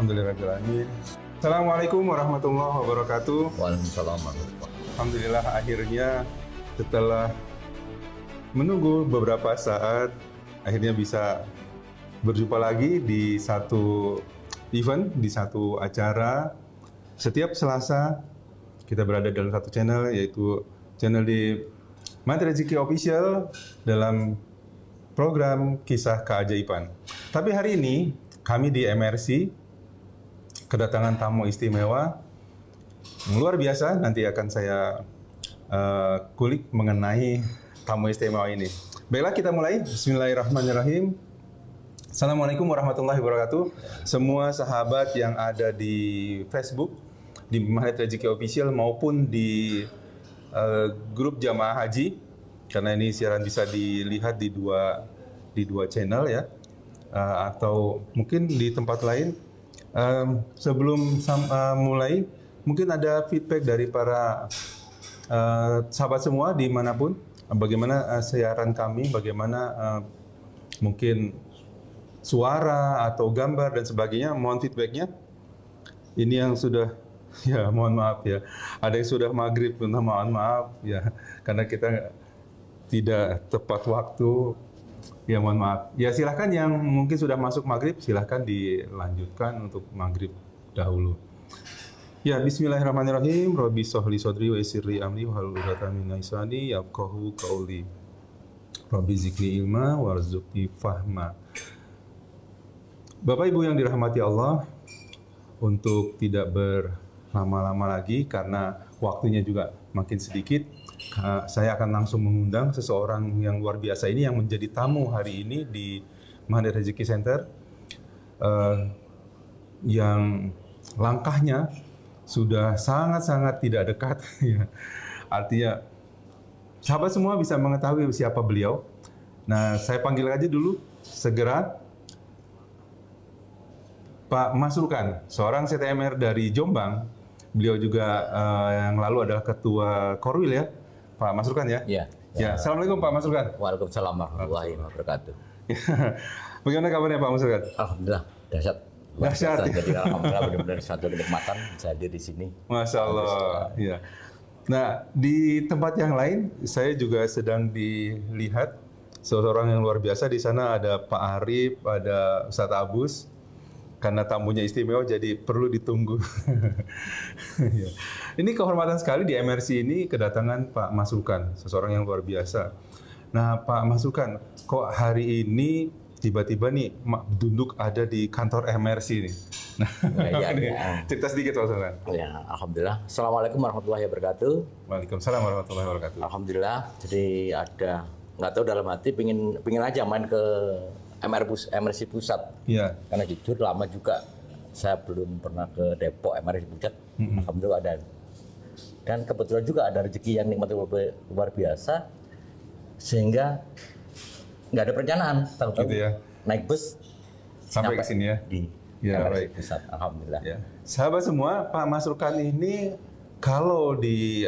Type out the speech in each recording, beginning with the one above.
Alhamdulillahirrahmanirrahim. Assalamualaikum warahmatullahi wabarakatuh. Waalaikumsalam warahmatullahi wabarakatuh. Alhamdulillah akhirnya setelah menunggu beberapa saat akhirnya bisa berjumpa lagi di satu event, di satu acara. Setiap Selasa kita berada dalam satu channel, yaitu channel di Mantri Rezeki Official dalam program Kisah Keajaiban. Tapi hari ini kami di MRC kedatangan tamu istimewa yang luar biasa. Nanti akan saya kulik mengenai tamu istimewa ini. Baiklah, kita mulai. Bismillahirrahmanirrahim. Assalamualaikum warahmatullahi wabarakatuh. Semua sahabat yang ada di Facebook, di Mantri Rezeki Official maupun di grup jamaah haji, karena ini siaran bisa dilihat di dua channel ya, atau mungkin di tempat lain. Sebelum mulai, mungkin ada feedback dari para sahabat semua dimanapun, bagaimana siaran kami, bagaimana mungkin suara atau gambar dan sebagainya. Mohon feedbacknya. Ini yang sudah, ya mohon maaf ya, ada yang sudah maghrib, mohon maaf ya, karena kita tidak tepat waktu. Ya mohon maaf. Ya silahkan yang mungkin sudah masuk maghrib, silahkan dilanjutkan untuk maghrib dahulu. Ya, bismillahirrahmanirrahim. Rabbi sholli sodri wa yassirli amri wahlul 'uqdatam min lisani yafqahu qauli. Rabbi zidni ilma warzuqni fahma. Bapak Ibu yang dirahmati Allah, untuk tidak berlama-lama lagi karena waktunya juga makin sedikit, saya akan langsung mengundang seseorang yang luar biasa ini yang menjadi tamu hari ini di Mantri Rezeki Center, yang langkahnya sudah sangat-sangat tidak dekat. Artinya sahabat semua bisa mengetahui siapa beliau. Nah, saya panggil aja dulu segera Pak Masrukan, seorang CTMR dari Jombang. Beliau juga yang lalu adalah ketua Korwil ya, Pak Masrukan ya? Iya. Ya. Assalamualaikum Pak Masrukan. Waalaikumsalam warahmatullahi wabarakatuh. Bagaimana kabarnya Pak Masrukan? Alhamdulillah, dahsyat. Dahsyat. Jadi alhamdulillah benar-benar satu kenikmatan bisa hadir di sini. Masya Allah. Ya. Nah, di tempat yang lain saya juga sedang dilihat seorang yang luar biasa. Di sana ada Pak Arif, ada Ustadz Abus. Karena tamunya istimewa, jadi perlu ditunggu. Ya. Ini kehormatan sekali di MRC ini kedatangan Pak Masrukan, seseorang yang luar biasa. Nah, Pak Masrukan, kok hari ini tiba-tiba nih duduk ada di kantor MRC nih? Nah, cerita sedikit Pak Masrukan. Ya, alhamdulillah. Assalamualaikum warahmatullahi wabarakatuh. Waalaikumsalam warahmatullahi wabarakatuh. Alhamdulillah. Jadi ada, nggak tahu dalam hati pingin aja main ke MRC Pusat. Iya. Karena jujur lama juga saya belum pernah ke Depok MRC Pusat. Alhamdulillah ada. Dan kebetulan juga ada rezeki yang nikmat luar biasa, sehingga nggak ada perencanaan. Tahu-tahu Gitu ya. naik bus Sampai ke sini ya. di Ya, MRC baik. Pusat. Alhamdulillah. Ya. Sahabat semua, Pak Masrukan ini kalau di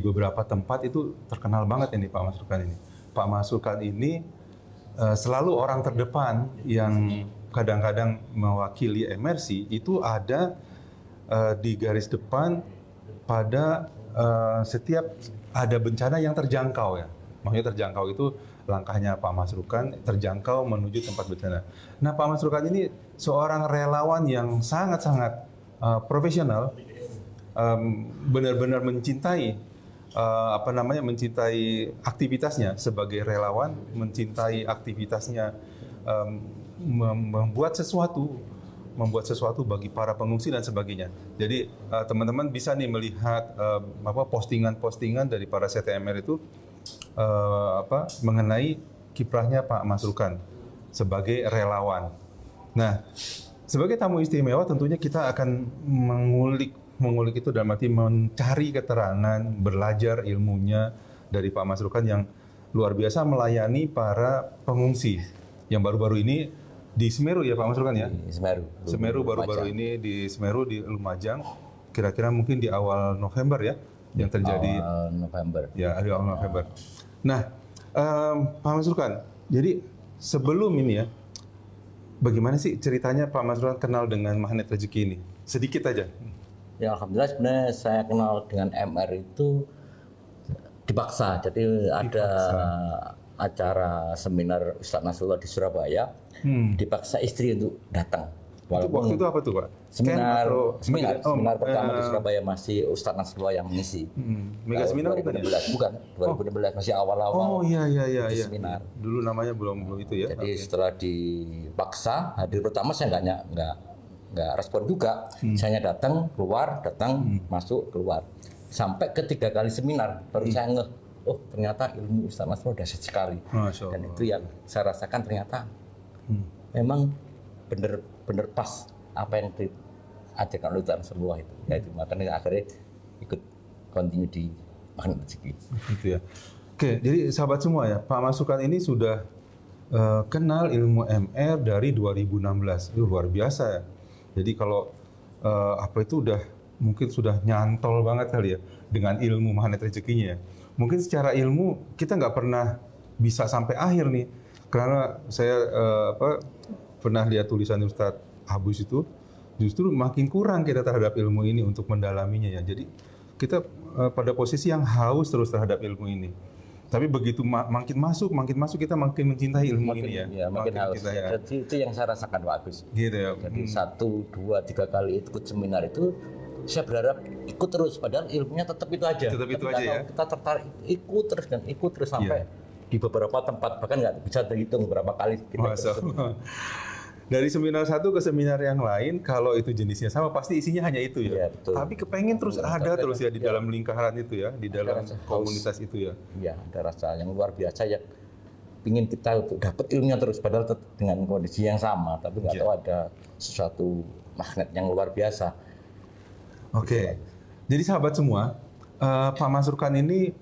beberapa tempat itu terkenal banget ini Pak Masrukan ini. Pak Masrukan ini selalu orang terdepan yang kadang-kadang mewakili MRC itu ada di garis depan pada setiap ada bencana yang terjangkau ya. Maksudnya terjangkau itu langkahnya Pak Masrukan terjangkau menuju tempat bencana. Nah, Pak Masrukan ini seorang relawan yang sangat-sangat profesional, benar-benar mencintai mencintai aktivitasnya sebagai relawan, mencintai aktivitasnya, membuat sesuatu bagi para pengungsi dan sebagainya. Jadi teman-teman bisa nih melihat postingan-postingan dari para CTMR itu mengenai kiprahnya Pak Masrukan sebagai relawan. Nah, sebagai tamu istimewa tentunya kita akan mengulik itu dalam arti mencari keterangan, belajar ilmunya dari Pak Masrukan yang luar biasa melayani para pengungsi yang baru-baru ini di Semeru ya Pak Masrukan ya? Di Semeru. Semeru baru-baru ini di Semeru di Lumajang, kira-kira mungkin di awal November ya yang terjadi. Awal November. Ya, di awal November. Nah, Pak Masrukan, jadi sebelum ini ya, bagaimana sih ceritanya Pak Masrukan kenal dengan magnet rezeki ini? Sedikit aja. Ya alhamdulillah sebenarnya saya kenal dengan MR itu dipaksa. Jadi ada acara seminar Ustadz Nasrullah di Surabaya, dipaksa istri untuk datang. Waktu itu apa tuh Pak? Seminar pertama di Surabaya masih Ustadz Nasrullah yang mengisi. Mega seminar bukan ya? Bukan, 2016 masih awal-awal. Oh iya. Seminar. Dulu namanya belum itu ya. Jadi setelah dipaksa, hadir pertama saya nggak respon juga. Saya datang, keluar, masuk, keluar. Sampai ke 3 kali seminar, baru saya ngeh, oh ternyata ilmu Ustadz Nasrullah dahsyat sekali. Dan itu yang saya rasakan ternyata memang bener pas apa yang diajarkan oleh Ustadz Nasrullah itu. Ya itu makanya akhirnya ikut continue di magnet rezeki. Gitu ya. Oke, jadi sahabat semua ya, Pak Masrukan ini sudah kenal ilmu MR dari 2016. Itu luar biasa ya. Jadi kalau apa itu mungkin sudah nyantol banget kali ya dengan ilmu magnet rezekinya ya. Mungkin secara ilmu kita nggak pernah bisa sampai akhir nih. Karena saya pernah lihat tulisan Ustadz Habus itu, justru makin kurang kita terhadap ilmu ini untuk mendalaminya ya. Jadi kita pada posisi yang haus terus terhadap ilmu ini. Tapi begitu makin masuk kita makin mencintai ilmu ini ya. Ya, makin haus. Ya. Jadi itu yang saya rasakan Pak Agus. Gitu ya. Jadi 1, 2, 3 kali ikut seminar itu saya berharap ikut terus, padahal ilmunya tetap itu aja. Tetap itu aja ya. Kita tertarik ikut terus sampai di beberapa tempat, bahkan nggak bisa terhitung berapa kali kita ikut. Dari seminar satu ke seminar yang lain, kalau itu jenisnya sama, pasti isinya hanya itu ya. Betul. Tapi kepengen terus ada terus ya di dalam lingkaran itu ya, di dalam komunitas itu ya. Iya, ada rasa yang luar biasa yang ingin kita untuk dapat ilmunya terus, padahal dengan kondisi yang sama, tapi nggak tahu ada sesuatu magnet yang luar biasa. Oke, jadi sahabat semua, Pak Masrukan ini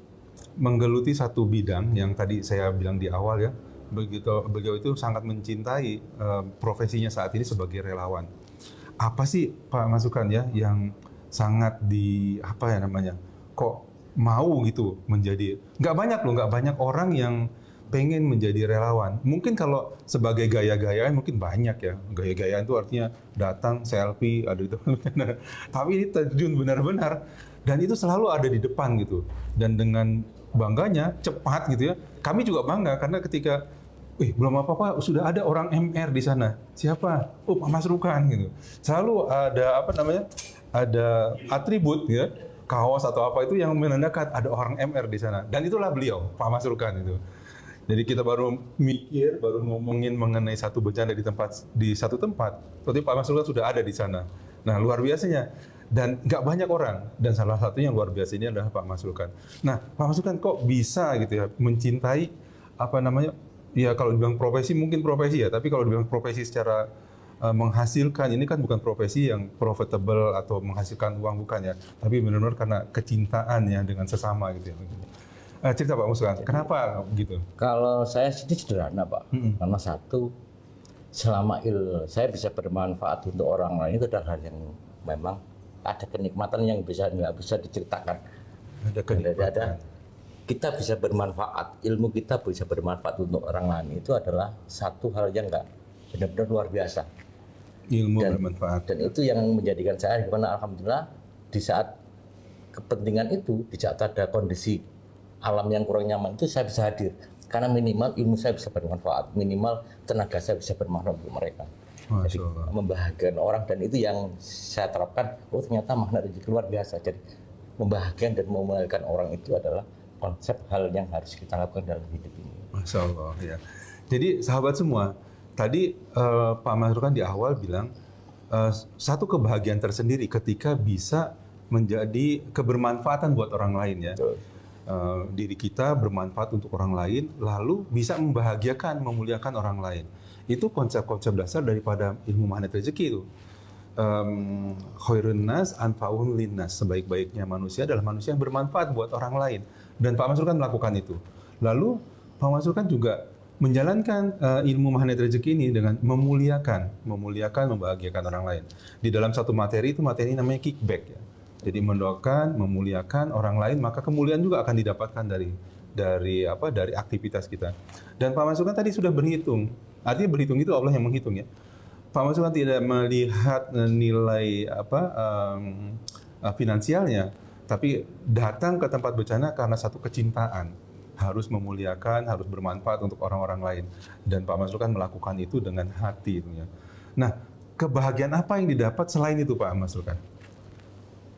menggeluti satu bidang yang tadi saya bilang di awal ya. Beliau itu sangat mencintai profesinya saat ini sebagai relawan. Apa sih Pak Masrukan ya yang sangat kok mau gitu menjadi? Nggak banyak orang yang pengen menjadi relawan. Mungkin kalau sebagai gaya-gayaan mungkin banyak ya. Gaya-gayaan itu artinya datang selfie ada itu. Tapi ini terjun benar-benar dan itu selalu ada di depan gitu. Dan dengan bangganya cepat gitu ya. Kami juga bangga karena ketika belum apa-apa sudah ada orang MR di sana. Siapa? Oh, Pak Masrukan gitu. Selalu ada ada atribut ya, kaos atau apa itu yang menandakan ada orang MR di sana. Dan itulah beliau, Pak Masrukan itu. Jadi kita baru ngomongin mengenai satu bencana di satu tempat, tapi Pak Masrukan sudah ada di sana. Nah, luar biasanya. Dan nggak banyak orang. Dan salah satunya yang luar biasa ini adalah Pak Masrukan. Nah, Pak Masrukan kok bisa gitu ya mencintai ya kalau dibilang profesi mungkin profesi ya, tapi kalau dibilang profesi secara menghasilkan ini kan bukan profesi yang profitable atau menghasilkan uang bukan ya, tapi benar-benar karena kecintaan ya dengan sesama gitu ya. Cerita Pak Masrukan, kenapa gitu? Kalau saya sih sederhana Pak, karena satu selama saya bisa bermanfaat untuk orang lain itu adalah hal yang memang ada kenikmatan yang nggak bisa diceritakan. Ada kenikmatan. Kita bisa bermanfaat, ilmu kita bisa bermanfaat untuk orang lain itu adalah satu hal yang nggak benar-benar luar biasa. Ilmu bermanfaat. Dan itu yang menjadikan saya, karena alhamdulillah di saat kepentingan itu, di saat ada kondisi alam yang kurang nyaman itu saya bisa hadir. Karena minimal ilmu saya bisa bermanfaat, minimal tenaga saya bisa bermanfaat untuk mereka. Jadi membahagiakan orang, dan itu yang saya terapkan. Oh ternyata magnet rezeki luar biasa. Jadi membahagiakan dan membahagiakan orang itu adalah konsep hal yang harus kita lakukan dalam hidup ini. Masya Allah ya. Jadi sahabat semua, tadi Pak Masrukan di awal bilang satu kebahagiaan tersendiri ketika bisa menjadi kebermanfaatan buat orang lain ya. Diri kita bermanfaat untuk orang lain, lalu bisa membahagiakan, memuliakan orang lain. Itu konsep-konsep dasar daripada ilmu magnet rezeki itu. Khairun nas anfa'uhum linnas, sebaik-baiknya manusia adalah manusia yang bermanfaat buat orang lain. Dan Pak Masrukan melakukan itu. Lalu Pak Masrukan juga menjalankan ilmu magnet rezeki ini dengan memuliakan, membahagiakan orang lain. Di dalam satu materi itu materi namanya kickback ya. Jadi mendoakan, memuliakan orang lain, maka kemuliaan juga akan didapatkan dari aktivitas kita. Dan Pak Masrukan tadi sudah berhitung Artinya berhitung itu Allah yang menghitung ya. Pak Mansur kan tidak melihat nilai finansialnya, tapi datang ke tempat bencana karena satu kecintaan, harus memuliakan, harus bermanfaat untuk orang-orang lain. Dan Pak Mansur kan melakukan itu dengan hati itu ya. Nah, kebahagiaan apa yang didapat selain itu Pak Mansur kan?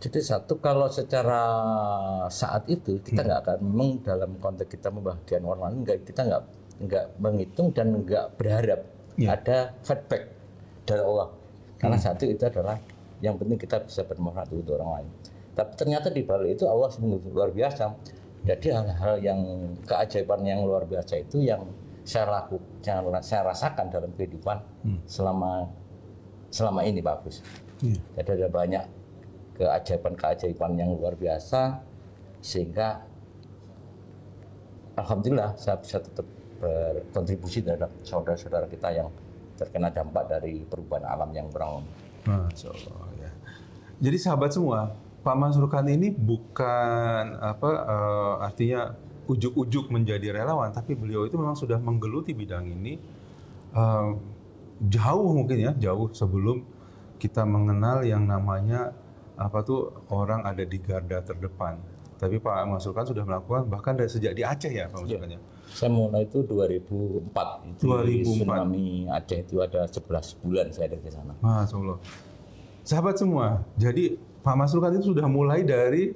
Jadi satu, kalau secara saat itu kita nggak akan, memang dalam konteks kita membahagiakan orang lain, kita nggak menghitung dan nggak berharap ada feedback dari Allah. Karena satu itu adalah yang penting kita bisa bermanfaat untuk orang lain. Tapi ternyata di balik itu Allah sungguh luar biasa. Jadi hal-hal yang keajaiban yang luar biasa itu yang saya rasakan dalam kehidupan selama ini Pak Agus. Jadi ada banyak keajaiban yang luar biasa, sehingga alhamdulillah saya bisa tetap berkontribusi terhadap saudara-saudara kita yang terkena dampak dari perubahan alam yang kurang. Masya Allah ya. Jadi sahabat semua, Pak Mansur Khan ini bukan artinya ujuk-ujuk menjadi relawan, tapi beliau itu memang sudah menggeluti bidang ini jauh mungkin ya, jauh sebelum kita mengenal yang namanya orang ada di garda terdepan. Tapi Pak Mansur Khan sudah melakukan bahkan dari sejak di Aceh ya Pak Mansur Khan ya. Saya mulai itu 2004. Itu 2004. Tsunami Aceh itu ada 11 bulan saya ada di sana. Masya Allah. Sahabat semua, jadi Pak Mansur Khan itu sudah mulai dari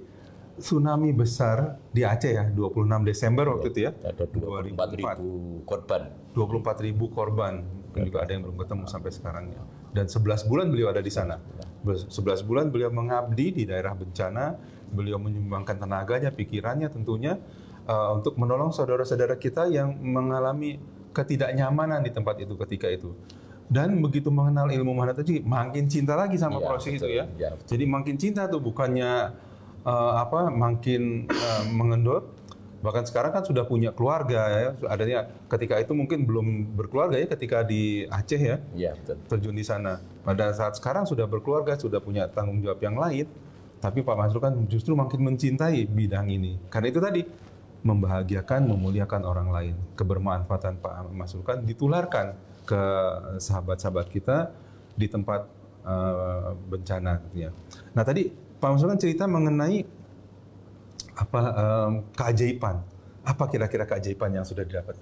tsunami besar di Aceh ya, 26 Desember waktu itu ya. Ada 24.000 korban. 24.000 korban. Juga ada yang belum ketemu sampai sekarang ya. Dan 11 bulan beliau ada di sana. 11 bulan beliau mengabdi di daerah bencana, beliau menyumbangkan tenaganya, pikirannya tentunya untuk menolong saudara-saudara kita yang mengalami ketidaknyamanan di tempat itu ketika itu. Dan begitu mengenal ilmu mana tadi, makin cinta lagi sama proses itu ya. Jadi makin cinta tuh, bukannya makin mengendor. Bahkan sekarang kan sudah punya keluarga ya. Adanya ketika itu mungkin belum berkeluarga ya ketika di Aceh ya. Iya, betul. Terjun di sana. Pada saat sekarang sudah berkeluarga, sudah punya tanggung jawab yang lain. Tapi Pak Mansur kan justru makin mencintai bidang ini. Karena itu tadi, membahagiakan, memuliakan orang lain. Kebermanfaatan Pak Mansur kan ditularkan ke sahabat-sahabat kita di tempat bencana. Ya. Nah tadi Pak Mansur kan cerita mengenai keajaiban. Apa kira-kira keajaiban yang sudah didapat?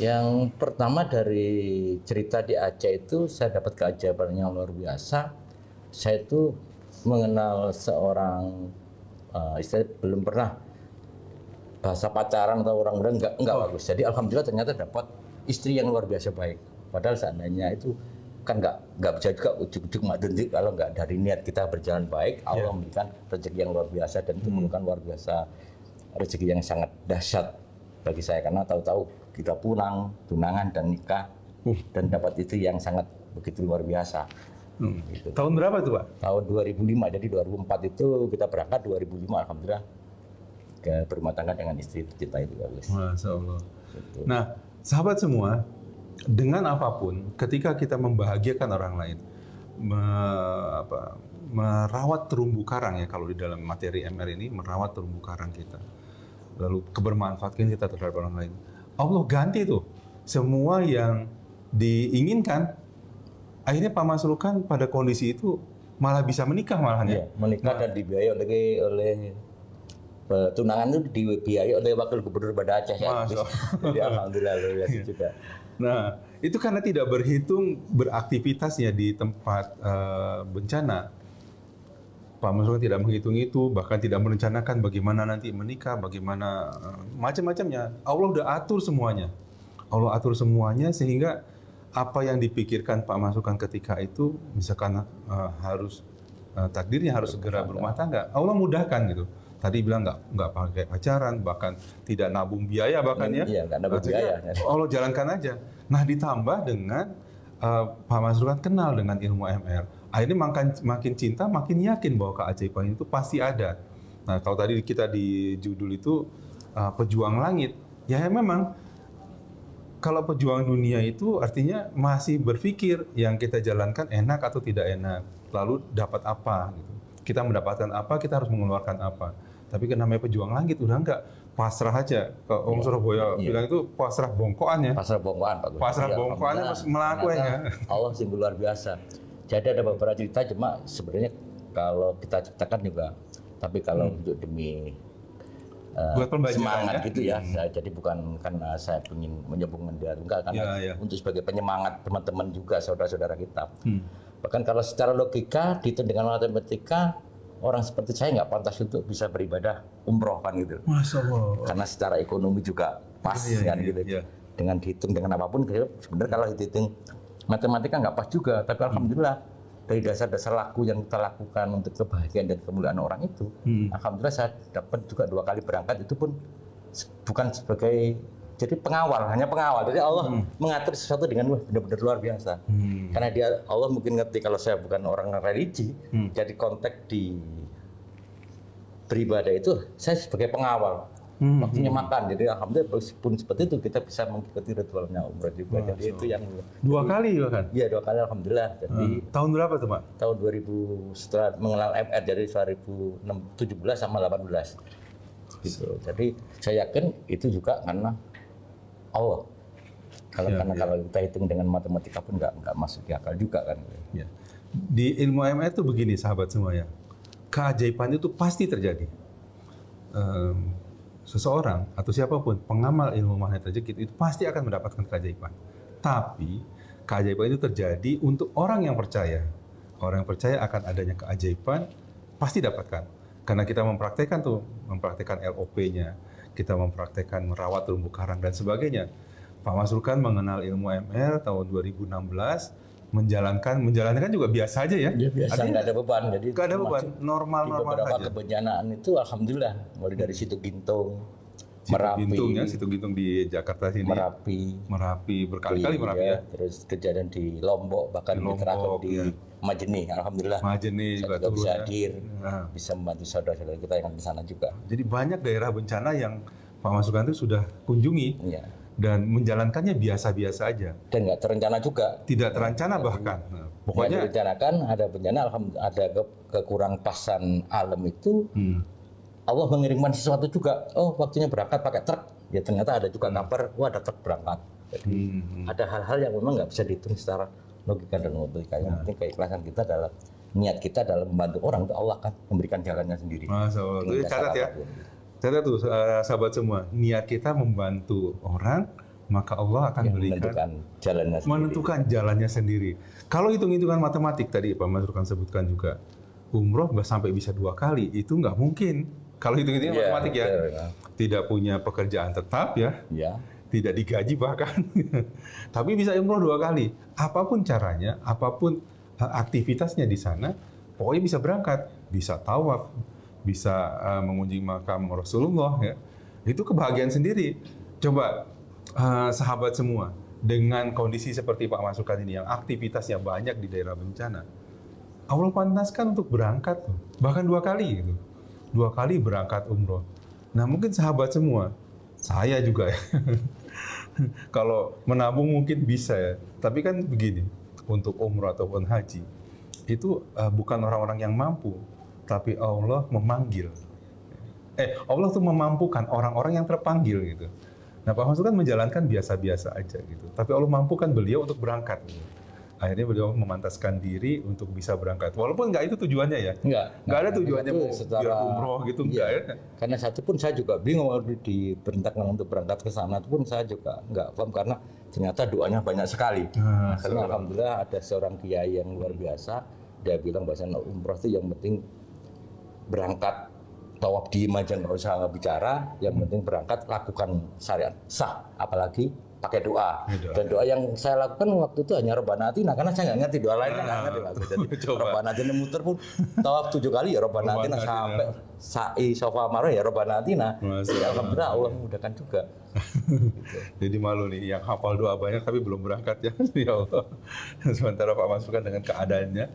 Yang pertama dari cerita di Aceh itu saya dapat keajaiban yang luar biasa. Saya itu mengenal seorang istilah belum pernah bahasa pacaran atau orang enggak bagus. Jadi alhamdulillah ternyata dapat istri yang luar biasa baik. Padahal seandainya itu kan nggak bisa juga ujuk-ujuk madendik kalau nggak dari niat kita berjalan baik, Allah memberikan rezeki yang luar biasa, dan itu merupakan luar biasa rezeki yang sangat dahsyat bagi saya, karena tahu-tahu kita pulang, tunangan dan nikah dan dapat itu yang sangat begitu luar biasa. Gitu. Tahun berapa itu Pak? Tahun 2005, jadi 2004 itu kita berangkat, 2005 alhamdulillah berumah tangga dengan istri tercinta itu. Masya Allah. Gitu. Nah sahabat semua, dengan apapun, ketika kita membahagiakan orang lain, merawat terumbu karang ya, kalau di dalam materi MR ini, merawat terumbu karang kita, lalu kebermanfaatan kita terhadap orang lain, Allah ganti tuh semua yang diinginkan. Akhirnya Pak Mansur Khan pada kondisi itu malah bisa menikah malahan ya. Menikah dan dibiayai oleh tunangan itu dibiayai oleh Wakil Gubernur Banda Aceh ya. Jadi alhamdulillah luar biasa juga. Nah, itu karena tidak berhitung beraktivitasnya di tempat bencana. Pak Mansur tidak menghitung itu, bahkan tidak merencanakan bagaimana nanti menikah, bagaimana macam-macamnya. Allah udah atur semuanya. Allah atur semuanya sehingga apa yang dipikirkan Pak Mansur ketika itu, misalkan takdirnya harus segera berumah tangga, Allah mudahkan gitu. Tadi bilang nggak pakai pacaran, bahkan tidak nabung biaya bahkan ya. Iya, nggak nabung biaya. Allah jalankan aja. Nah ditambah dengan Pak Mansur kenal dengan ilmu MR. Akhirnya makin cinta, makin yakin bahwa keajaiban itu pasti ada. Nah kalau tadi kita di judul itu pejuang langit, ya memang kalau pejuang dunia itu artinya masih berpikir yang kita jalankan enak atau tidak enak, lalu dapat apa gitu. Kita mendapatkan apa, kita harus mengeluarkan apa. Tapi kan namanya pejuang langit udah enggak. pasrah aja. Kalau orang Surabaya bilang itu pasrah bongkoan ya. Pasrah bongkoan Pak Gus. Pasrah Ya, bongkoannya alhamdulillah. masih melaku ya. Ternyata Allah sungguh luar biasa. Jadi ada beberapa cerita, cuma sebenarnya kalau kita ceritakan juga, tapi kalau untuk demi Buat pembelajaran semangat ya. gitu ya. Jadi bukan karena saya ingin menyombongkan dia, enggak, karena Ya. untuk sebagai penyemangat teman-teman juga, saudara-saudara kita. Bahkan kalau secara logika dihitung dengan matematika, orang seperti saya nggak pantas untuk bisa beribadah umroh kan gitu. Masya Allah. Karena secara ekonomi juga pas kan gitu. iya. Dengan dihitung dengan apapun, sebenarnya kalau dihitung matematika nggak pas juga. Tapi alhamdulillah dari dasar-dasar laku yang kita lakukan untuk kebahagiaan dan kemuliaan orang itu, alhamdulillah saya dapat juga 2 kali berangkat, itu pun bukan sebagai jadi pengawal, hanya pengawal. Jadi Allah mengatur sesuatu dengan benar-benar luar biasa. Karena Allah mungkin ngerti kalau saya bukan orang religi, jadi konteks di beribadah itu saya sebagai pengawal. Waktunya makan, jadi alhamdulillah pun seperti itu kita bisa mengikuti ritualnya umroh juga. Jadi itu yang 2 kali bahkan. Iya 2 kali alhamdulillah. Jadi Tahun berapa tuh, Pak? tahun 2000 setelah mengenal MR, jadi 2017 sama 18 gitu. Jadi saya yakin itu juga karena Allah. Kalau kita hitung dengan matematika pun nggak masuk di akal juga kan. Ya. Di ilmu MR itu begini sahabat semua ya, keajaiban itu pasti terjadi. Seseorang atau siapapun pengamal ilmu magnet rezeki itu pasti akan mendapatkan keajaiban. Tapi keajaiban itu terjadi untuk orang yang percaya. Orang yang percaya akan adanya keajaiban pasti dapatkan. Karena kita mempraktekkan LOP-nya, kita mempraktekkan merawat terumbu karang dan sebagainya. Pak Masrukan mengenal ilmu MR tahun 2016, menjalankan juga biasa aja ya. Biasa nggak ada beban. Jadi Nggak ada beban, normal di beberapa aja. kebencanaan itu alhamdulillah, mulai dari Situ Gintung, Situ Gintung di Jakarta sini. Merapi berkali-kali Merapi ya. Terus kejadian di Lombok, bahkan Di Lombok, terakhir di Majene, alhamdulillah. Majene juga Saya juga turun bisa ya. hadir, bisa membantu saudara-saudara kita yang di sana juga. Jadi banyak daerah bencana yang Pak Masrukan itu sudah kunjungi Iya. dan menjalankannya biasa-biasa aja. Dan nggak terencana juga. Tidak terencana bahkan. Nah, pokoknya direncanakan ada bencana, alhamdulillah ada kekurang pasan alam itu. Allah mengirimkan sesuatu juga. Oh, waktunya berangkat pakai truk. Ya ternyata ada juga kabar, wah ada truk berangkat. Jadi ada hal-hal yang memang nggak bisa dihitung secara logika dan logika. Yang penting keikhlasan kita dalam niat kita dalam membantu orang, itu Allah akan memberikan jalannya sendiri. Masya Allah. Itu catat ya. Catat tuh sahabat semua. Niat kita membantu orang, maka Allah akan menentukan jalannya sendiri. Kalau hitung-hitungan matematik tadi Pak Masrukan sebutkan juga, umroh sampai bisa 2 kali, itu nggak mungkin. Kalau hitung-hitungan matematik ya. Tidak punya pekerjaan tetap ya. Tidak digaji bahkan. Tapi bisa umroh 2 kali. Apapun caranya, apapun aktivitasnya di sana, pokoknya bisa berangkat. Bisa tawaf, bisa mengunjungi makam Rasulullah ya. Itu kebahagiaan sendiri. Coba sahabat semua, dengan kondisi seperti Pak Masrukan ini yang aktivitasnya banyak di daerah bencana, Allah pantaskan untuk berangkat, bahkan 2 kali gitu. 2 kali berangkat umroh. Nah mungkin sahabat semua, saya juga ya, kalau menabung mungkin bisa ya, tapi kan begini, untuk umroh ataupun haji, itu bukan orang-orang yang mampu, tapi Allah memanggil. Allah tuh memampukan orang-orang yang terpanggil gitu. Nah Pak Masrukan menjalankan biasa-biasa aja gitu, tapi Allah mampukan beliau untuk berangkat. Akhirnya beliau memantaskan diri untuk bisa berangkat. Walaupun nggak itu tujuannya ya. Nggak ada tujuannya mau biar umroh gitu, enggak ya. Karena satu pun saya juga bingung waktu diperintahkan untuk berangkat ke sana, itu pun saya juga nggak paham karena ternyata doanya banyak sekali. Karena alhamdulillah ada seorang kiai yang luar biasa, dia bilang bahasa umroh itu yang penting berangkat, tawaf diem aja nggak usah bicara, yang penting berangkat lakukan syariat sah, apalagi pakai doa. Dan doa yang saya lakukan waktu itu hanya Rabbana Atina, karena saya nggak ngerti doa lainnya, nggak ngerti lagu. Jadi Rabbana Atina muter pun tawaf 7 kali ya Rabbana Atina, sampai sa'i sofa marah ya Rabbana Atina. Alhamdulillah Allah memudahkan juga. Jadi malu nih yang hafal doa banyak tapi belum berangkat ya. Ya Allah. Sementara Pak Masrukan dengan keadaannya,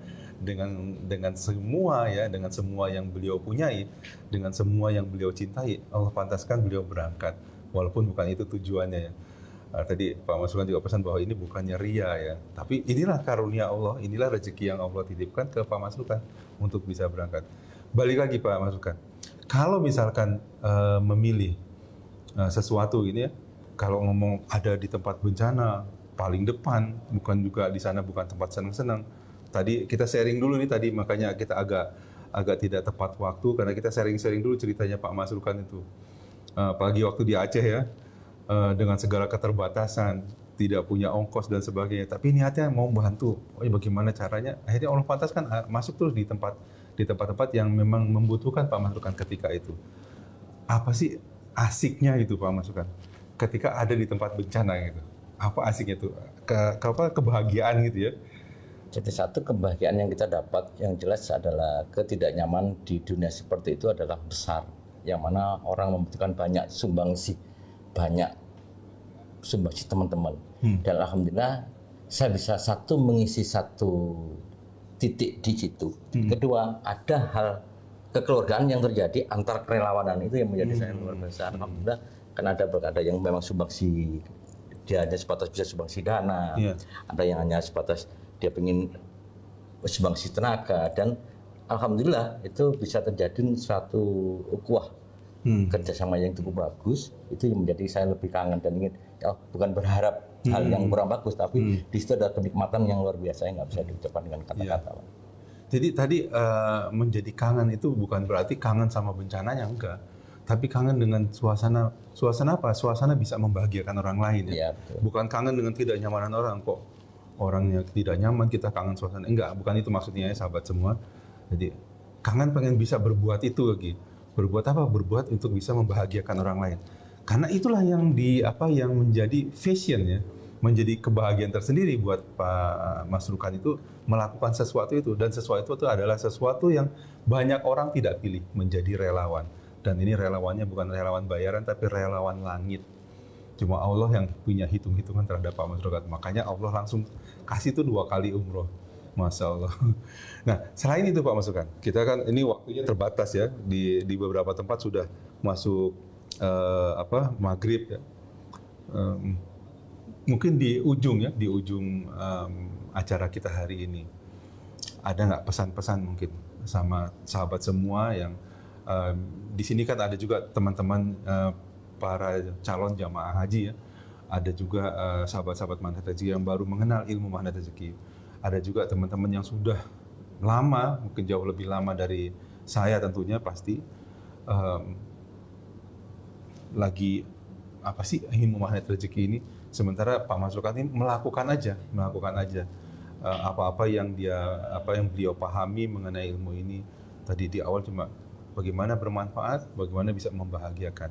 dengan semua ya, dengan semua yang beliau punyai, dengan semua yang beliau cintai, Allah pantaskan beliau berangkat. Walaupun bukan itu tujuannya ya. Tadi Pak Masrukan juga pesan bahwa ini bukannya ria ya, tapi inilah karunia Allah, inilah rezeki yang Allah titipkan ke Pak Masrukan untuk bisa berangkat. Balik lagi Pak Masrukan, kalau misalkan memilih sesuatu ini ya. Kalau ngomong ada di tempat bencana paling depan, bukan juga di sana bukan tempat senang-senang. Tadi kita sharing dulu nih tadi, makanya kita agak tidak tepat waktu karena kita sharing-sharing dulu ceritanya Pak Masrukan itu. Apalagi waktu di Aceh ya, dengan segala keterbatasan, tidak punya ongkos dan sebagainya. Tapi niatnya mau bantu. Oh, ya bagaimana caranya? Akhirnya Allah pantaskan masuk terus di tempat-tempat yang memang membutuhkan Pak Masrukan ketika itu. Apa sih asiknya itu Pak Masrukan? Ketika ada di tempat bencana gitu. Apa asiknya itu? Kebahagiaan gitu ya. Jadi satu kebahagiaan yang kita dapat yang jelas adalah ketidaknyaman di dunia seperti itu adalah besar. Yang mana orang membutuhkan banyak sumbangsi teman-teman. Dan alhamdulillah saya bisa satu mengisi satu titik di situ. Kedua, ada hal kekeluargaan yang terjadi antar kerelawanan itu yang menjadi saya luar biasa. Alhamdulillah kan ada yang memang sumbangsi, dia hanya sebatas bisa sumbangsi dana, ada yang hanya sebatas dia ingin sumbangsi tenaga, dan alhamdulillah itu bisa terjadi suatu ukhuwah kerjasama yang cukup bagus. Itu yang menjadi saya lebih kangen dan ingin bukan berharap hal yang kurang bagus, tapi di situ ada kenikmatan yang luar biasa yang nggak bisa diucapkan dengan kata-kata. Jadi tadi menjadi kangen itu bukan berarti kangen sama bencananya, enggak, tapi kangen dengan suasana apa? Suasana bisa membahagiakan orang lain ya. Bukan kangen dengan tidak nyamanan orang kok. Orangnya tidak nyaman, kita kangen suasana. Enggak, bukan itu maksudnya ya sahabat semua. Jadi kangen pengen bisa berbuat itu lagi. Berbuat apa? Berbuat untuk bisa membahagiakan orang lain. Karena itulah yang menjadi fashion ya, menjadi kebahagiaan tersendiri buat Pak Masrukan itu melakukan sesuatu itu, dan sesuatu itu adalah sesuatu yang banyak orang tidak pilih, menjadi relawan. Dan ini relawannya bukan relawan bayaran tapi relawan langit. Cuma Allah yang punya hitung-hitungan terhadap Pak Masrukan. Makanya Allah langsung kasih itu 2 kali umroh. Masya Allah. Nah, selain itu Pak Masrukan, kita kan ini waktunya terbatas ya. Di beberapa tempat sudah masuk maghrib ya. Mungkin di ujung acara kita hari ini, ada nggak pesan-pesan mungkin sama sahabat semua yang di sini kan ada juga teman-teman para calon jamaah haji ya, ada juga sahabat-sahabat mandat rezeki yang baru mengenal ilmu mandat rezeki, ada juga teman-teman yang sudah lama, mungkin jauh lebih lama dari saya tentunya pasti lagi apa sih ilmu mandat rezeki ini, sementara Pak Masrukan ini melakukan aja apa yang beliau pahami mengenai ilmu ini. Tadi di awal cuma bagaimana bermanfaat, bagaimana bisa membahagiakan.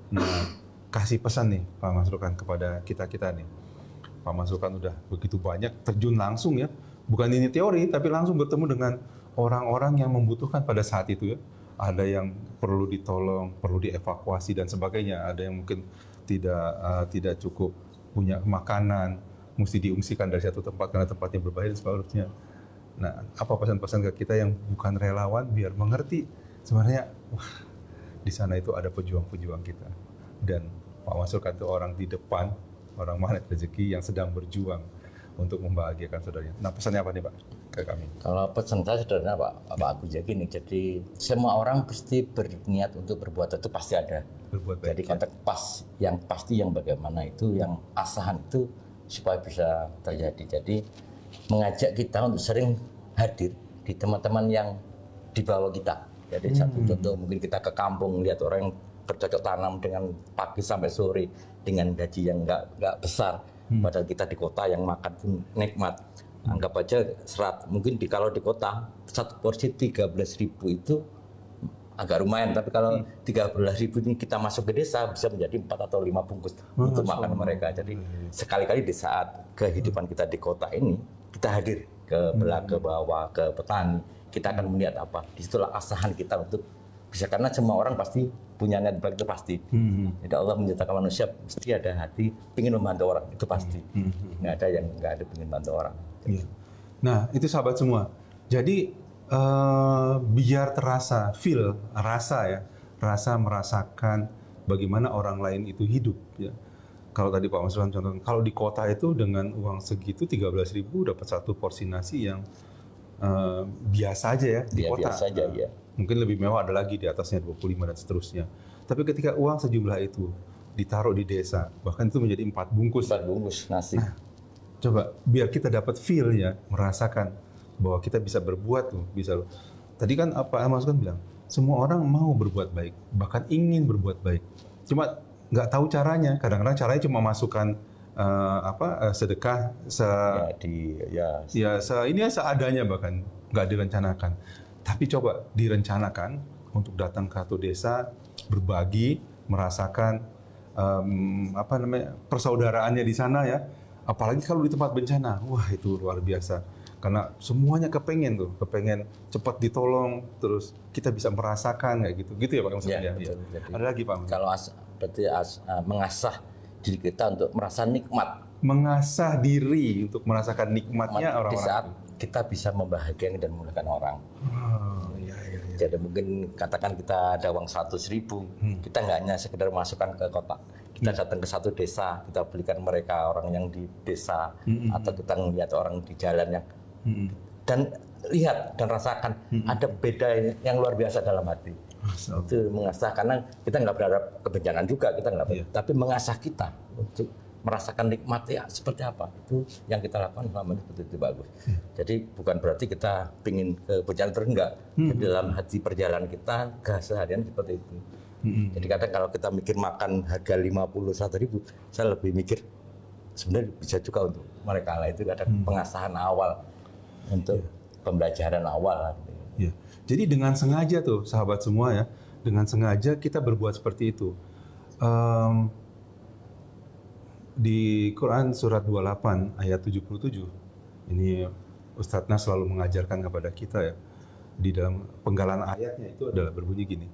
Nah, kasih pesan nih Pak Masrukan kepada kita nih. Pak Masrukan udah begitu banyak terjun langsung ya, bukan ini teori tapi langsung bertemu dengan orang-orang yang membutuhkan pada saat itu ya. Ada yang perlu ditolong, perlu dievakuasi dan sebagainya. Ada yang mungkin tidak cukup punya makanan, mesti diungsikan dari satu tempat karena tempatnya berbahaya dan sebagainya. Nah, apa pesan-pesan ke kita yang bukan relawan biar mengerti sebenarnya di sana itu ada pejuang-pejuang kita, dan Pak Masrukan itu orang di depan, orang mandat rezeki yang sedang berjuang untuk membahagiakan saudaranya. Nah, pesannya apa nih Pak ke kami? Kalau pesan saya sederhana Pak Agus ya gini, jadi semua orang pasti berniat untuk berbuat, itu pasti ada. Berbuat baik. Jadi konteks yang pasti yang bagaimana itu, yang asahan itu supaya bisa terjadi. Jadi mengajak kita untuk sering hadir di teman-teman yang di bawah kita. Jadi satu contoh, mungkin kita ke kampung lihat orang yang bercocok tanam dengan pagi sampai sore dengan gaji yang nggak besar, padahal kita di kota yang makan pun nikmat. Anggap aja mungkin kalau di kota satu porsi 13.000 itu agak lumayan, tapi kalau 13.000 ini kita masuk ke desa bisa menjadi 4 atau 5 bungkus untuk makan mereka. Jadi sekali-kali di saat kehidupan kita di kota ini kita hadir ke bawah, ke petani, kita akan melihat apa. Disitulah asahan kita untuk bisa, karena semua orang pasti punya niat baik, itu pasti. Jadi Allah menciptakan manusia mesti ada hati ingin membantu orang, itu pasti. Nggak ada yang nggak ada ingin membantu orang. Nah, itu sahabat semua. Jadi biar terasa, rasa merasakan bagaimana orang lain itu hidup ya. Kalau tadi Pak Masrukan contoh, kalau di kota itu dengan uang segitu 13.000 dapat satu porsi nasi yang biasa aja ya di kota. Biasa aja, ya. Mungkin lebih mewah ada lagi di atasnya 25 dan seterusnya. Tapi ketika uang sejumlah itu ditaruh di desa, bahkan itu menjadi 4 bungkus. 4 bungkus nasi. Coba biar kita dapat feel-nya, merasakan bahwa kita bisa berbuat tuh, bisa. Tadi kan apa Mas kan bilang, semua orang mau berbuat baik, bahkan ingin berbuat baik. Cuma nggak tahu caranya. Kadang-kadang caranya cuma masukkan sedekah ini seadanya, bahkan nggak direncanakan. Tapi coba direncanakan untuk datang ke satu desa, berbagi, merasakan persaudaraannya di sana ya. Apalagi kalau di tempat bencana, wah itu luar biasa. Karena semuanya kepengen cepat ditolong, terus kita bisa merasakan kayak gitu ya Pak Mas. Ya, betul. Jadi, ada lagi Pak Mas? Kalau berarti mengasah diri kita untuk merasa nikmat. Mengasah diri untuk merasakan nikmatnya orang-orang. Di saat kita bisa membahagiakan dan memuliakan orang. Iya. Jadi mungkin katakan kita ada uang 100.000, kita nggak hanya sekedar masukkan ke kotak. Kita datang ke satu desa, kita belikan mereka orang yang di desa, atau kita melihat orang di jalan yang dan lihat dan rasakan ada beda yang luar biasa dalam hati. Itu mengasah, karena kita nggak berharap kebencanaan juga, kita nggak, tapi mengasah kita untuk merasakan nikmat ya seperti apa, itu yang kita lakukan selama ini betul-betul bagus. Jadi bukan berarti kita pingin kebencanaan terus, enggak. Dalam hati perjalanan kita keseharian seperti itu. Jadi kadang kalau kita mikir makan harga 51.000, saya lebih mikir sebenarnya bisa juga untuk mereka lah. Itu ada pengasahan awal untuk pembelajaran awal. Ya. Jadi dengan sengaja tuh sahabat semua ya, dengan sengaja kita berbuat seperti itu. Di Quran surat 28 ayat 77, ini Ustadz Nas selalu mengajarkan kepada kita ya, di dalam penggalan ayatnya itu adalah berbunyi gini,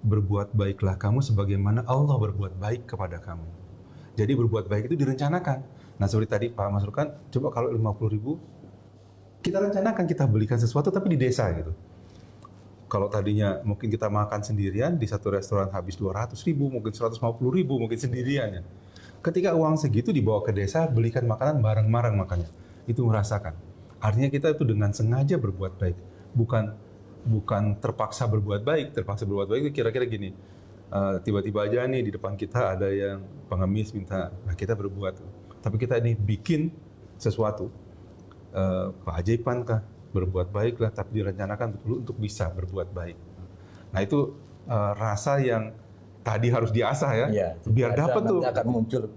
berbuat baiklah kamu sebagaimana Allah berbuat baik kepada kamu. Jadi berbuat baik itu direncanakan. Nah seperti tadi Pak Mas Rukan, coba kalau 50.000, kita rencanakan kita belikan sesuatu tapi di desa gitu. Kalau tadinya mungkin kita makan sendirian di satu restoran habis 200.000, mungkin 150.000, mungkin sendirian ya. Ketika uang segitu dibawa ke desa, belikan makanan bareng-bareng makannya. Itu merasakan. Artinya kita itu dengan sengaja berbuat baik. Bukan terpaksa berbuat baik. Terpaksa berbuat baik itu kira-kira gini. Tiba-tiba aja nih di depan kita ada yang pengemis minta, nah kita berbuat. Tapi kita ini bikin sesuatu. Keajaiban kah? Berbuat baiklah, tapi direncanakan betul untuk bisa berbuat baik. Nah itu rasa yang tadi harus diasah ya, biar dapat tuh. Akan muncul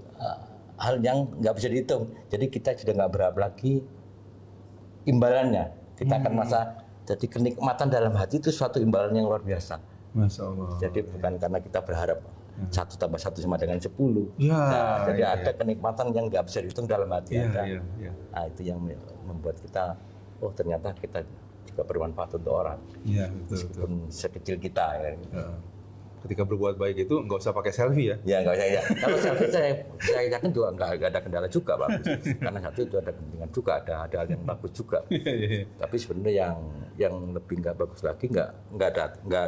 hal yang nggak bisa dihitung. Jadi kita sudah nggak berharap lagi imbalannya. Kita akan merasa, jadi kenikmatan dalam hati itu suatu imbalan yang luar biasa. Masya Allah. Jadi bukan karena kita berharap 1 tambah 1 sama dengan 10. Jadi ada kenikmatan yang nggak bisa dihitung dalam hati Anda. Nah, itu yang membuat kita, oh ternyata kita juga bermanfaat untuk orang. Iya, betul. Meskipun sekecil kita ya. Ketika berbuat baik itu nggak usah pakai selfie ya? Ya nggak usah ya. Kalau selfie saya yakin juga nggak ada kendala juga bagus. Karena satu itu ada kepentingan juga, ada hal yang bagus juga. Tapi sebenarnya yang lebih nggak bagus lagi nggak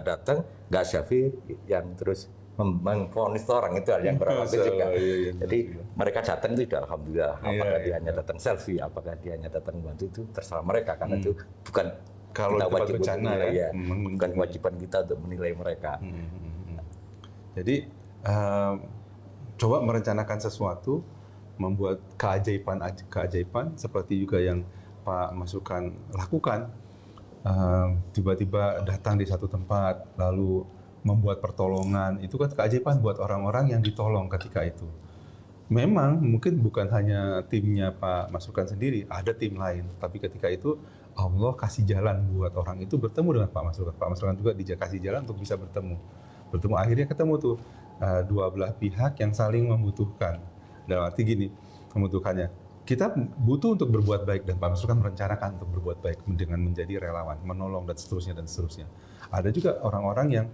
datang, nggak selfie, yang terus memvonis orang, itu hal yang kurang bagus juga. Jadi mereka datang itu sudah alhamdulillah. Apakah dia hanya datang selfie, apakah dia hanya datang bantu, itu terserah mereka, karena itu bukan kalau kita wajib bencana menilai, bukan kewajiban kita untuk menilai mereka. Jadi coba merencanakan sesuatu, membuat keajaiban seperti juga yang Pak Masukan lakukan. Tiba-tiba datang di satu tempat, lalu membuat pertolongan, itu kan keajaiban buat orang-orang yang ditolong ketika itu. Memang mungkin bukan hanya timnya Pak Masukan sendiri, ada tim lain. Tapi ketika itu Allah kasih jalan buat orang itu bertemu dengan Pak Masukan. Pak Masukan juga dikasih jalan untuk bisa bertemu akhirnya ketemu tuh dua belah pihak yang saling membutuhkan. Dalam arti gini, membutuhkannya. Kita butuh untuk berbuat baik, dan Pak Masukan merencanakan untuk berbuat baik dengan menjadi relawan, menolong dan seterusnya. Ada juga orang-orang yang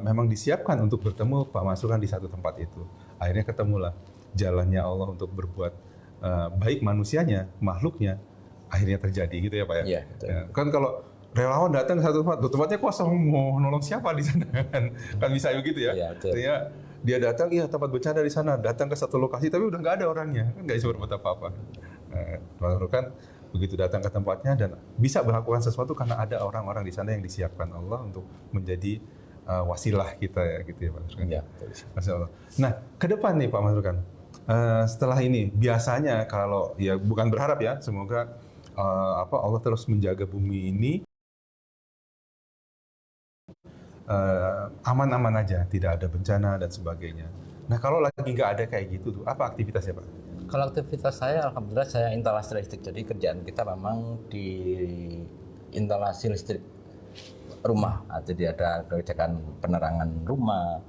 memang disiapkan untuk bertemu Pak Masukan di satu tempat itu. Akhirnya ketemulah jalannya Allah untuk berbuat baik manusianya, makhluknya, akhirnya terjadi gitu ya Pak ya. Iya, betul. Ya, kan kalau relawan datang ke satu tempat, tempatnya kosong, mau nolong siapa di sana kan bisa begitu ya. Artinya dia datang, iya tempat bencana di sana, datang ke satu lokasi tapi udah nggak ada orangnya, kan nggak bisa berbuat apa-apa. Lalu kan begitu datang ke tempatnya dan bisa melakukan sesuatu karena ada orang-orang di sana yang disiapkan Allah untuk menjadi wasilah kita ya gitu ya Pak Masrukan. Ya, Masya Allah. Nah, ke depan nih Pak Masrukan, setelah ini biasanya kalau ya bukan berharap ya, semoga Allah terus menjaga bumi ini aman-aman aja, tidak ada bencana dan sebagainya. Nah, kalau lagi nggak ada kayak gitu tuh, apa aktivitasnya Pak? kalau aktivitas saya, alhamdulillah saya instalasi listrik. Jadi kerjaan kita memang di instalasi listrik rumah. Jadi ada kerjaan penerangan rumah.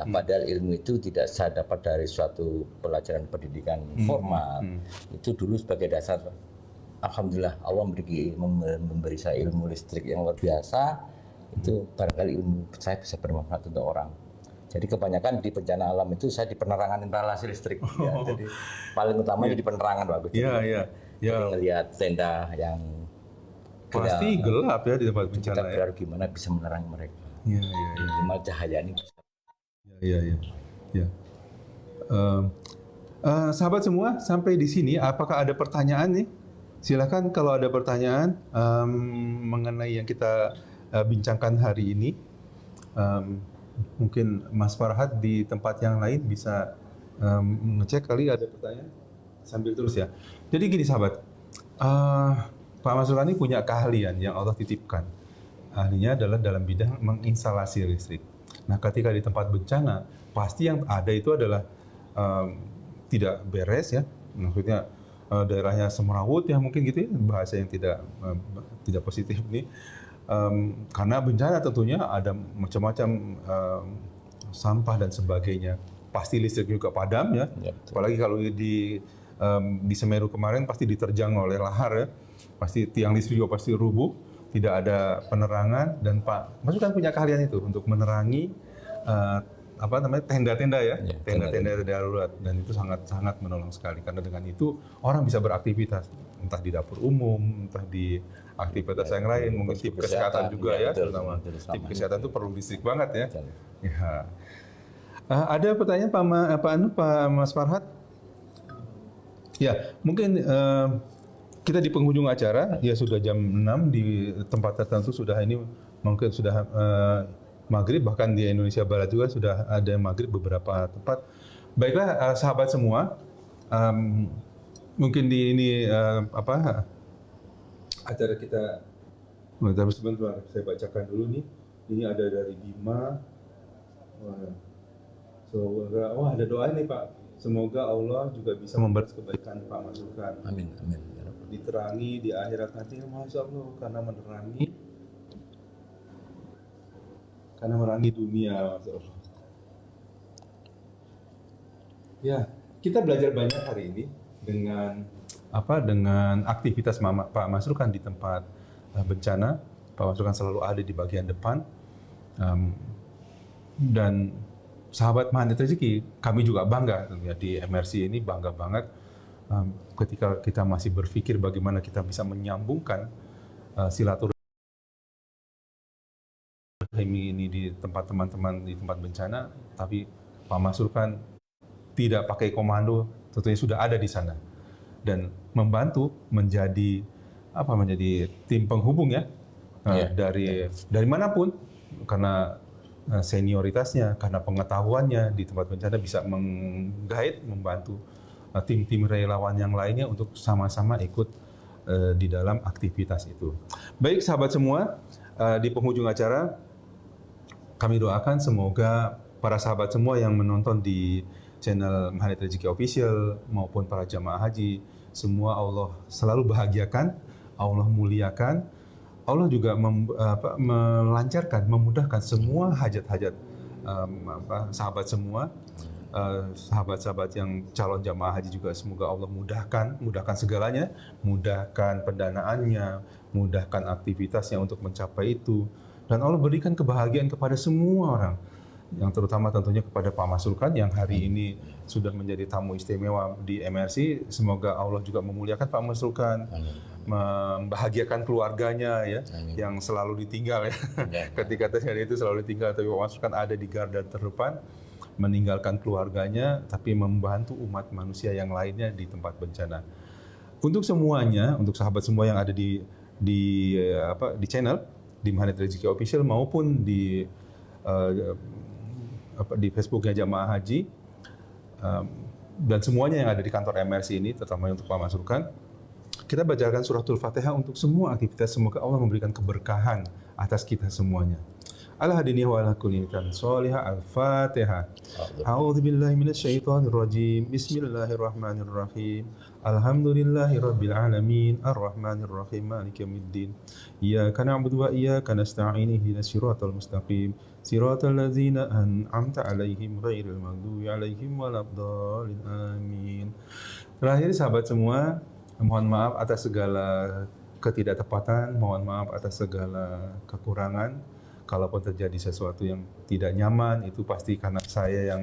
Padahal ilmu itu tidak saya dapat dari suatu pelajaran pendidikan formal. Itu dulu sebagai dasar. Alhamdulillah Allah memberi saya ilmu listrik yang luar biasa. Itu barangkali ilmu saya bisa bermanfaat untuk orang. Jadi kebanyakan di bencana alam itu saya di penerangan instalasi listrik. Ya. Jadi paling utamanya di penerangan Pak. Iya. Jadi ngelihat tenda yang Pasti gelap ya di tempat bencana ya. Kita gimana bisa menerangi mereka. Iya. Minimal cahaya ini bisa. Iya. Sahabat semua, sampai di sini apakah ada pertanyaan nih? Silakan kalau ada pertanyaan mengenai yang kita bincangkan hari ini. Mungkin Mas Farhad di tempat yang lain bisa ngecek kali ada pertanyaan sambil terus ya. Jadi gini sahabat, Pak Masrukan ini punya keahlian yang Allah titipkan. Ahlinya adalah dalam bidang menginstalasi listrik. Nah, ketika di tempat bencana, pasti yang ada itu adalah tidak beres ya. Maksudnya daerahnya semrawut ya mungkin gitu ya, bahasa yang tidak positif nih. Karena bencana tentunya ada macam-macam sampah dan sebagainya. Pasti listrik juga padam ya. Apalagi kalau di Semeru kemarin pasti diterjang oleh lahar ya. Pasti tiang listrik juga pasti rubuh, tidak ada penerangan dan Pak Masrukan punya keahlian itu untuk menerangi tenda-tenda ya, tenda-tenda darurat dan itu sangat menolong sekali karena dengan itu orang bisa beraktivitas entah di dapur umum, entah di aktivitas yang lain, mungkin tip kesehatan juga ya, terutama tip kesehatan itu perlu listrik banget ya. Ada pertanyaan Pak Mas Farhad? Ya, mungkin kita di penghujung acara ya sudah jam 6 di tempat tertentu sudah ini mungkin sudah maghrib, bahkan di Indonesia Barat juga sudah ada maghrib beberapa tempat. Baiklah sahabat semua, mungkin di ini acara kita. Tapi sebentar saya bacakan dulu nih. Ini ada dari Bima. Ada doa nih Pak. Semoga Allah juga bisa membalas kebaikan Pak Masrukan. Amin. Diterangi di akhirat nanti, Masya Allah, karena merangi dunia, Masya Allah. Ya, kita belajar banyak hari ini dengan aktivitas Pak Masrukan di tempat bencana. Pak Masrukan selalu ada di bagian depan, dan sahabat Magnet Rezeki, kami juga bangga tentunya di MRC ini, bangga banget ketika kita masih berpikir bagaimana kita bisa menyambungkan silaturahmi ini di tempat teman-teman di tempat bencana, tapi Pak Masrukan tidak pakai komando, tentunya sudah ada di sana dan membantu menjadi tim penghubung ya, dari manapun, karena senioritasnya, karena pengetahuannya di tempat bencana bisa menggait, membantu tim-tim relawan yang lainnya untuk sama-sama ikut di dalam aktivitas itu. Baik sahabat semua, di penghujung acara kami doakan semoga para sahabat semua yang menonton di channel Magnet Rezeki Official maupun para jamaah haji, semua Allah selalu bahagiakan, Allah muliakan, Allah juga melancarkan, memudahkan semua hajat-hajat sahabat semua, sahabat-sahabat yang calon jamaah haji juga semoga Allah mudahkan segalanya, mudahkan pendanaannya, mudahkan aktivitasnya untuk mencapai itu, dan Allah berikan kebahagiaan kepada semua orang, yang terutama tentunya kepada Pak Masrukan yang hari ini sudah menjadi tamu istimewa di MRC. Semoga Allah juga memuliakan Pak Masrukan, membahagiakan keluarganya ya, yang selalu ditinggal ya. Ketika terjadi itu selalu ditinggal, tapi Pak Masrukan ada di garda terdepan, meninggalkan keluarganya, tapi membantu umat manusia yang lainnya di tempat bencana. Untuk semuanya, untuk sahabat semua yang ada di channel di Magnet Rezeki Official maupun di di Facebooknya Jamaah Haji, dan semuanya yang ada di kantor MRC ini, terutama untuk Pak Masrukan, kita bacakan suratul Fatihah untuk semua aktivitas. Semoga Allah memberikan keberkahan atas kita semuanya. Al-hadini wa ala kulli nitan sholihah. Al-Fatihah. A'udzu billahi minasyaitonir rajim. Bismillahirrahmanirrahim. Alhamdulillahi rabbil alamin. Arrahmanir rahim. Maliki yaumiddin. Iyyaka na'budu wa iyyaka nasta'in. Ihdinas siratal mustaqim. Siratal ladzina an'amta 'alaihim ghairil maghdubi 'alaihim waladdallin. Amin. Terakhir sahabat semua, mohon maaf atas segala ketidaktepatan, mohon maaf atas segala kekurangan. Kalaupun terjadi sesuatu yang tidak nyaman, itu pasti karena saya yang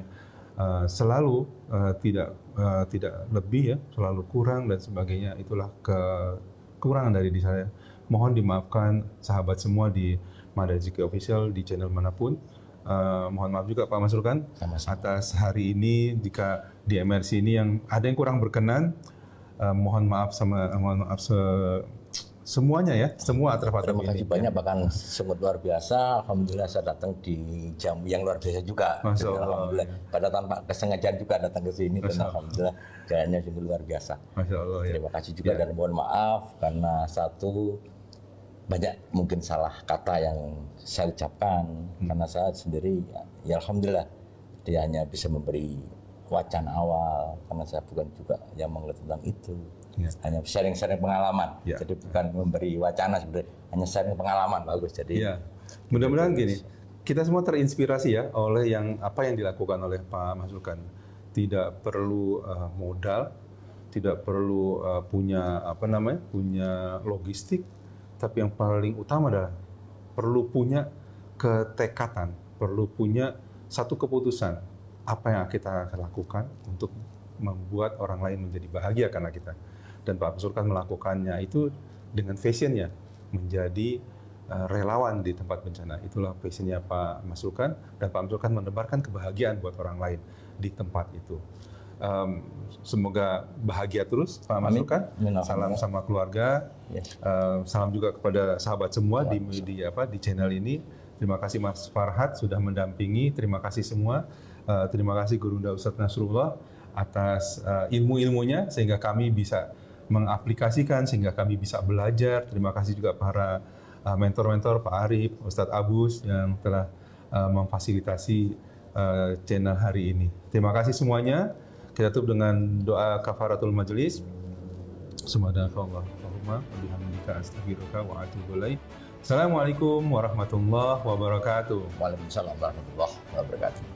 selalu tidak lebih ya, selalu kurang dan sebagainya. Itulah kekurangan dari diri saya. Mohon dimaafkan sahabat semua di Mada Zikri Official di channel manapun. Mohon maaf juga Pak Masrukan atas hari ini jika di MRC ini yang ada yang kurang berkenan. Mohon maaf semuanya ya, semua terhadap Terima ini. kasih banyak, bahkan semut luar biasa. Alhamdulillah saya datang di jam yang luar biasa juga. Masya Allah. Alhamdulillah. Pada tanpa kesengajaan juga datang ke sini, dan alhamdulillah jalannya sungguh luar biasa. Masya Allah ya. Terima kasih juga dan mohon maaf karena satu banyak mungkin salah kata yang saya ucapkan karena saya sendiri ya alhamdulillah dia hanya bisa memberi wacana awal karena saya bukan juga yang mengerti tentang itu. Ya. Hanya sharing-sharing pengalaman, ya. Jadi bukan memberi wacana sebenarnya, hanya sharing pengalaman bagus. Jadi ya. Mudah-mudahan gini, kita semua terinspirasi ya oleh apa yang dilakukan oleh Pak Masrukan. Tidak perlu modal, tidak perlu punya punya logistik, tapi yang paling utama adalah perlu punya ketekatan, perlu punya satu keputusan apa yang kita akan lakukan untuk membuat orang lain menjadi bahagia karena kita. Dan Pak Masrukan melakukannya itu dengan passionnya menjadi relawan di tempat bencana. Itulah passionnya Pak Masrukan, dan Pak Masrukan menebarkan kebahagiaan buat orang lain di tempat itu. Semoga bahagia terus Pak Masrukan. Salam sama keluarga. Yes. Salam juga kepada sahabat semua di channel ini. Terima kasih Mas Farhad sudah mendampingi. Terima kasih semua. Terima kasih Gurunda Ustadz Nasrullah atas ilmu-ilmunya sehingga kami bisa mengaplikasikan, sehingga kami bisa belajar. Terima kasih juga para mentor-mentor Pak Arif, Ustadz Abus yang telah memfasilitasi channel hari ini. Terima kasih semuanya. Kita tutup dengan doa kafaratul majelis. Subhanakallahumma wa bihamdika astaghfiruka wa atubu ilaik. Assalamualaikum warahmatullahi wabarakatuh. Waalaikumsalam warahmatullahi wabarakatuh.